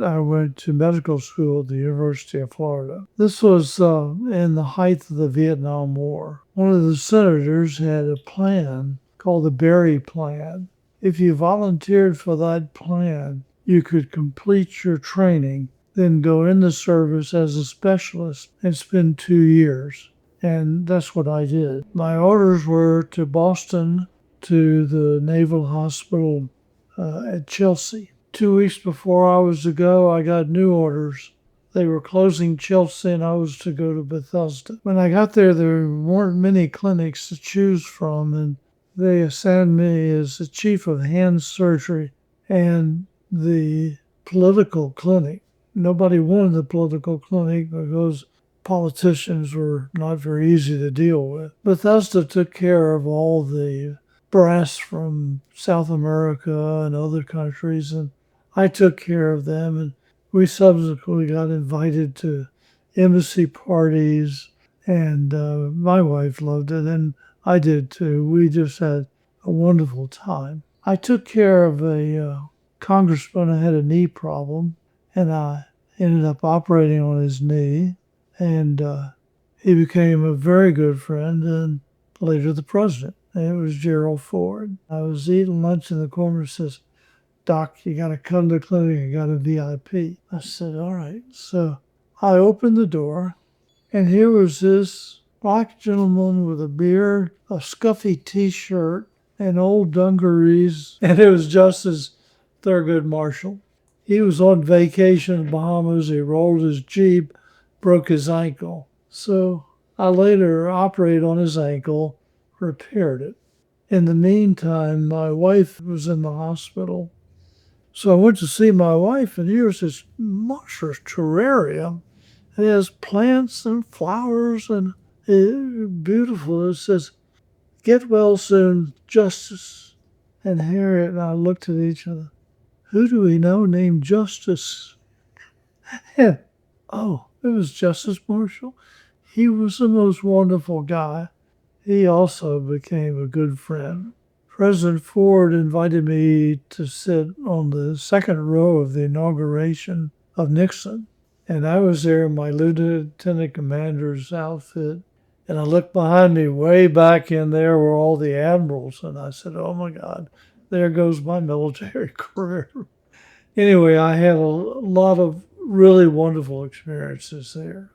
I went to medical school at the University of Florida. This was in the height of the Vietnam War. One of the senators had a plan called the Berry Plan. If you volunteered for that plan, you could complete your training, then go in the service as a specialist and spend 2 years. And that's what I did. My orders were to Boston, to the Naval Hospital at Chelsea. 2 weeks before I was to go, I got new orders. They were closing Chelsea and I was to go to Bethesda. When I got there weren't many clinics to choose from, and they assigned me as the chief of hand surgery and the political clinic. Nobody wanted the political clinic because politicians were not very easy to deal with. Bethesda took care of all the brass from South America and other countries, and I took care of them, and we subsequently got invited to embassy parties, and my wife loved it, and I did too. We just had a wonderful time. I took care of a congressman who had a knee problem, and I ended up operating on his knee, and he became a very good friend and later the president. And it was Gerald Ford. I was eating lunch in the corner and says, "Doc, you got to come to the clinic. I got a VIP." I said, "All right." So I opened the door, and here was this black gentleman with a beard, a scuffy T-shirt, and old dungarees, and it was Justice Thurgood Marshall. He was on vacation in the Bahamas. He rolled his Jeep, broke his ankle. So I later operated on his ankle, repaired it. In the meantime, my wife was in the hospital. So I went to see my wife, and here's this monstrous terrarium. It has plants and flowers and beautiful. It says, "Get well soon, Justice." And Harriet and I looked at each other. Who do we know named Justice? And, oh, it was Justice Marshall. He was the most wonderful guy. He also became a good friend. President Ford invited me to sit on the second row of the inauguration of Nixon. And I was there in my lieutenant commander's outfit. And I looked behind me, way back in there were all the admirals. And I said, "Oh my God, there goes my military career." Anyway, I had a lot of really wonderful experiences there.